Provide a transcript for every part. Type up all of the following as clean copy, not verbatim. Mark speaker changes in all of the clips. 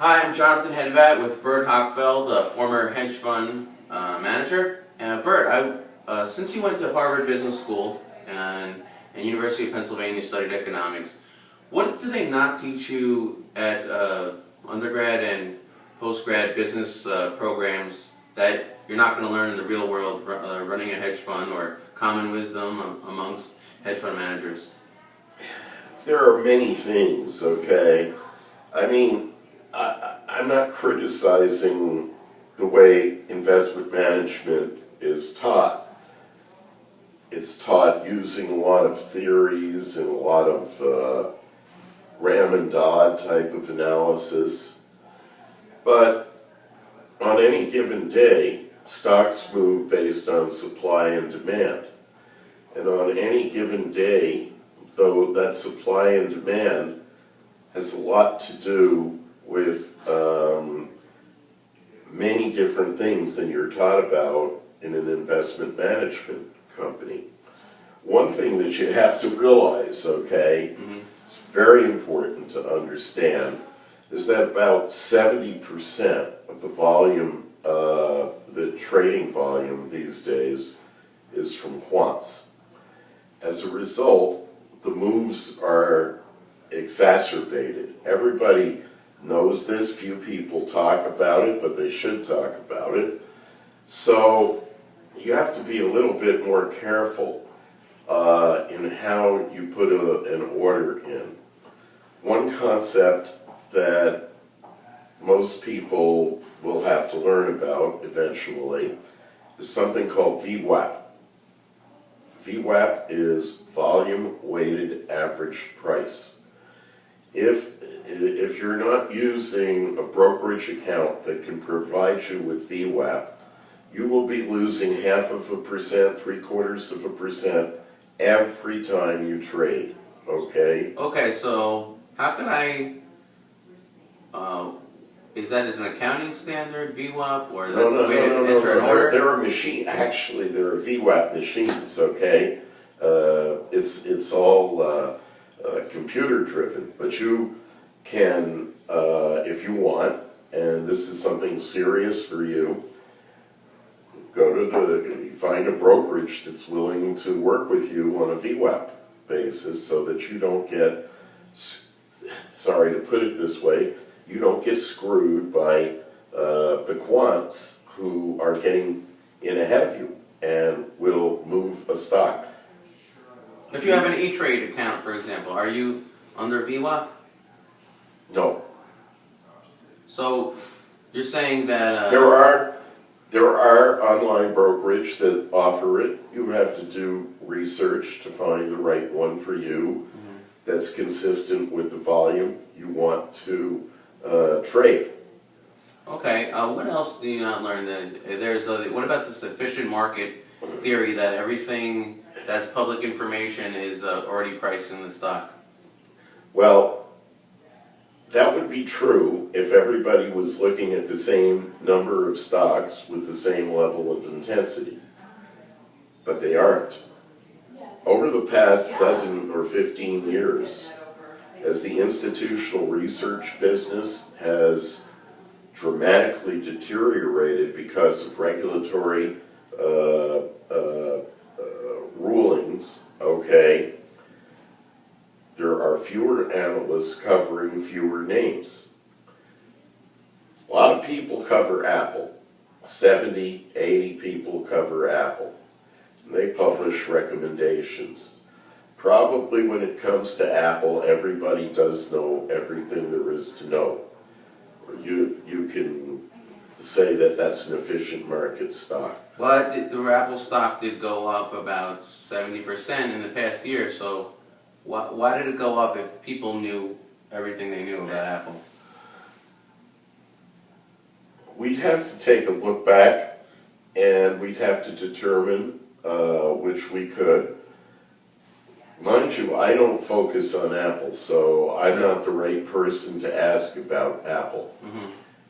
Speaker 1: Hi, I'm Jonathan Hedvat with Bert Hochfeld, a former hedge fund manager. Bert, since you went to Harvard Business School and University of Pennsylvania studied economics, what do they not teach you at undergrad and postgrad business programs that you're not going to learn in the real world running a hedge fund, or common wisdom amongst hedge fund managers?
Speaker 2: There are many things, okay? I mean, I'm not criticizing the way investment management is taught. It's taught using a lot of theories and a lot of Ram and Dodd type of analysis. But on any given day, stocks move based on supply and demand. And on any given day, though that supply and demand has a lot to do with many different things than you're taught about in an investment management company. One thing that you have to realize, okay, it's very important to understand, is that about 70% of the volume, the trading volume these days, is from quants. As a result, the moves are exacerbated. Everybody knows this. Few people talk about it, but they should talk about it. So you have to be a little bit more careful in how you put an order in. One concept that most people will have to learn about eventually is something called VWAP. VWAP is volume weighted average price. If you're not using a brokerage account that can provide you with VWAP, you will be losing 0.5%, 0.75% every time you trade, okay?
Speaker 1: Okay, so how can I, is that an accounting standard, VWAP, or that's the way to enter an order?
Speaker 2: There are VWAP machines, okay? It's all computer driven, but you can, if you want, and this is something serious for you, find a brokerage that's willing to work with you on a VWAP basis so that you don't get, sorry to put it this way, you don't get screwed by the quants who are getting in ahead of you and will move a stock.
Speaker 1: If you have an E-Trade account, for example, are you under VWAP?
Speaker 2: No.
Speaker 1: So you're saying that
Speaker 2: there are online brokerage that offer it. You have to do research to find the right one for you that's consistent with the volume you want to trade.
Speaker 1: Okay. What else do you not learn? What about this efficient market theory that everything that's public information is already priced in the stock?
Speaker 2: Well, that would be true if everybody was looking at the same number of stocks with the same level of intensity. But they aren't. Over the past dozen or 15 years, as the institutional research business has dramatically deteriorated because of regulatory rulings, okay, there are fewer analysts covering fewer names. A lot of people cover Apple. 70, 80 people cover Apple. And they publish recommendations. Probably when it comes to Apple, everybody does know everything there is to know. You can say that that's an efficient market stock.
Speaker 1: Well, the Apple stock did go up about 70% in the past year, so why did it go up if people knew everything they knew about Apple?
Speaker 2: We'd have to take a look back, and we'd have to determine which we could. Mind you, I don't focus on Apple, so I'm not the right person to ask about Apple.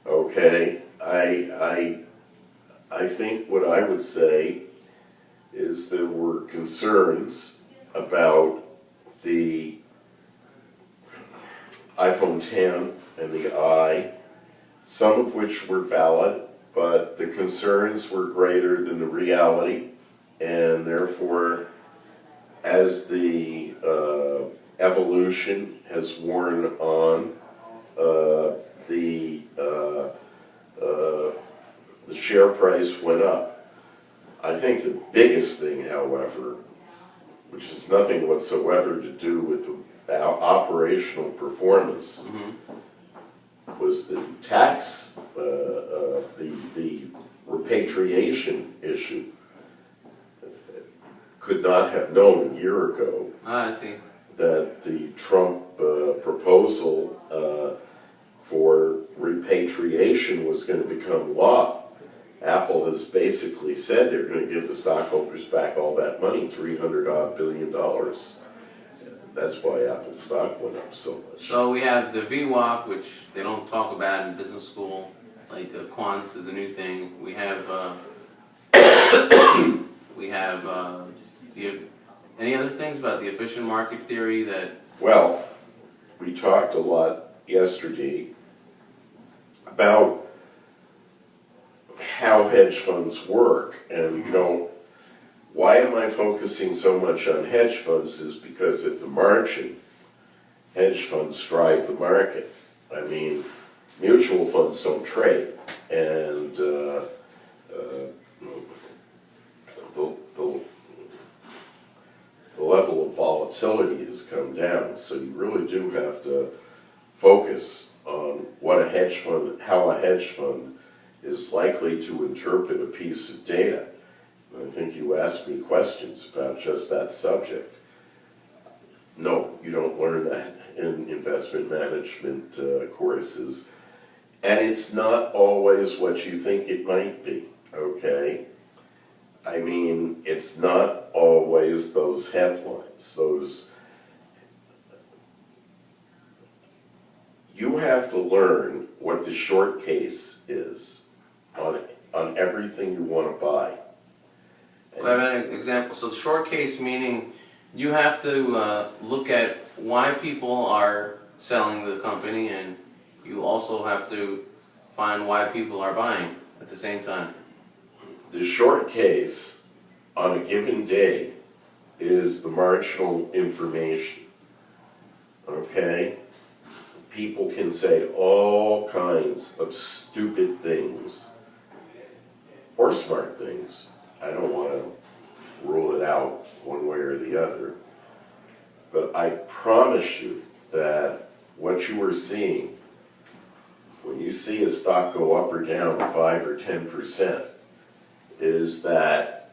Speaker 2: Okay? I think what I would say is there were concerns about the iPhone 10 and the I some of which were valid, but the concerns were greater than the reality, and therefore, as the evolution has worn on, the share price went up. I think the biggest thing, however, which has nothing whatsoever to do with our operational performance, was the tax, the repatriation issue. Could not have known a year ago
Speaker 1: I see.
Speaker 2: that the Trump proposal for repatriation was going to become law. Apple has basically said they're going to give the stockholders back all that money, $300 billion. That's why Apple stock went up so much.
Speaker 1: So we have the VWAP, which they don't talk about in business school, like quants is a new thing. We have any other things about the efficient market theory that?
Speaker 2: Well, we talked a lot yesterday about how hedge funds work, and you know, why am I focusing so much on hedge funds is because at the margin, hedge funds drive the market. I mean, mutual funds don't trade, and the level of volatility has come down, so you really do have to focus on what a hedge fund, how a hedge fund is likely to interpret a piece of data. And I think you asked me questions about just that subject. No, you don't learn that in investment management courses. And it's not always what you think it might be, okay? I mean, it's not always those headlines, those... You have to learn what the short case is on everything you want to buy.
Speaker 1: I have an example. So short case meaning you have to look at why people are selling the company, and you also have to find why people are buying at the same time.
Speaker 2: The short case on a given day is the marginal information, okay? People can say all kinds of stupid things, or smart things. I don't want to rule it out one way or the other, but I promise you that what you are seeing, when you see a stock go up or down 5 or 10%, is that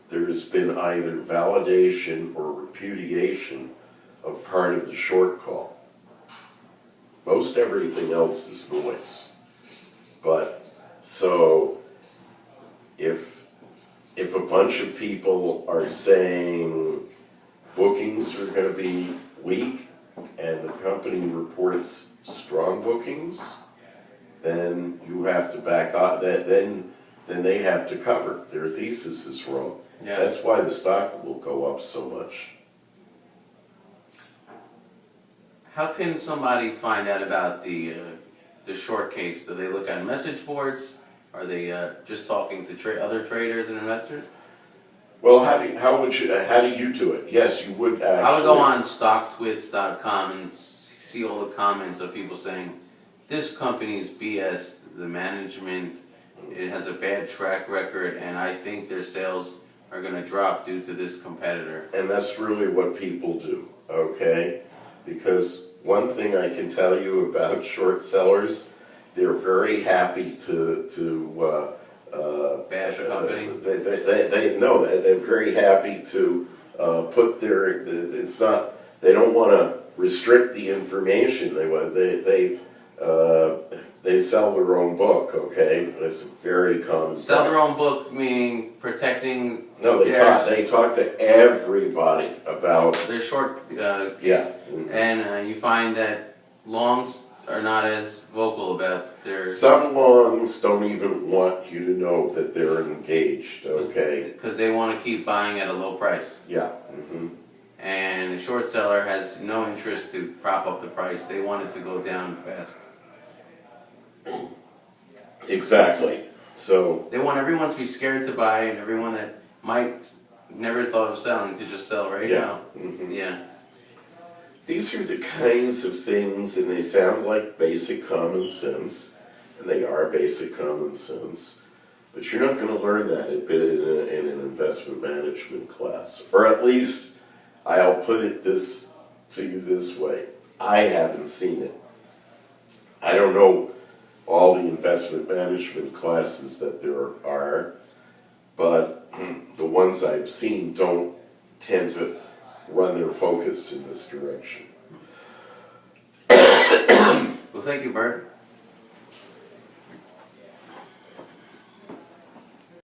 Speaker 2: there's been either validation or repudiation of part of the short call. Most everything else is noise. But so if a bunch of people are saying bookings are going to be weak and the company reports strong bookings, then you have to back off. Then they have to cover. Their thesis is wrong.
Speaker 1: Yeah.
Speaker 2: That's why the stock will go up so much.
Speaker 1: How can somebody find out about the short case? Do they look at message boards? Are they just talking to other traders and investors?
Speaker 2: Well, how do you do it? Yes, you would actually.
Speaker 1: I would go on stocktwits.com and see all the comments of people saying, this company's BS, the management, it has a bad track record, and I think their sales are going to drop due to this competitor.
Speaker 2: And that's really what people do, okay? Because one thing I can tell you about short sellers, they're very happy to
Speaker 1: bash a company?
Speaker 2: They're very happy to put their, it's not, they don't want to restrict the information. They sell their own book, okay? That's a very common thing.
Speaker 1: Sell their own book, meaning protecting...
Speaker 2: No, they talk to everybody about...
Speaker 1: Their short
Speaker 2: yeah.
Speaker 1: And you find that longs are not as vocal about their...
Speaker 2: Some longs don't even want you to know that they're engaged, okay?
Speaker 1: Because they want to keep buying at a low price.
Speaker 2: Yeah. Mm-hmm.
Speaker 1: And the short seller has no interest to prop up the price. They want it to go down fast.
Speaker 2: Exactly. So,
Speaker 1: They want everyone to be scared to buy, and everyone that might never thought of selling to just sell right
Speaker 2: yeah.
Speaker 1: now.
Speaker 2: Mhm.
Speaker 1: Yeah.
Speaker 2: These are the kinds of things, and they sound like basic common sense, and they are basic common sense, but you're not going to learn that in an investment management class. Or at least, I'll put it to you this way, I haven't seen it. I don't know all the investment management classes that there are, but the ones I've seen don't tend to run their focus in this direction.
Speaker 1: Well, thank you, Bert.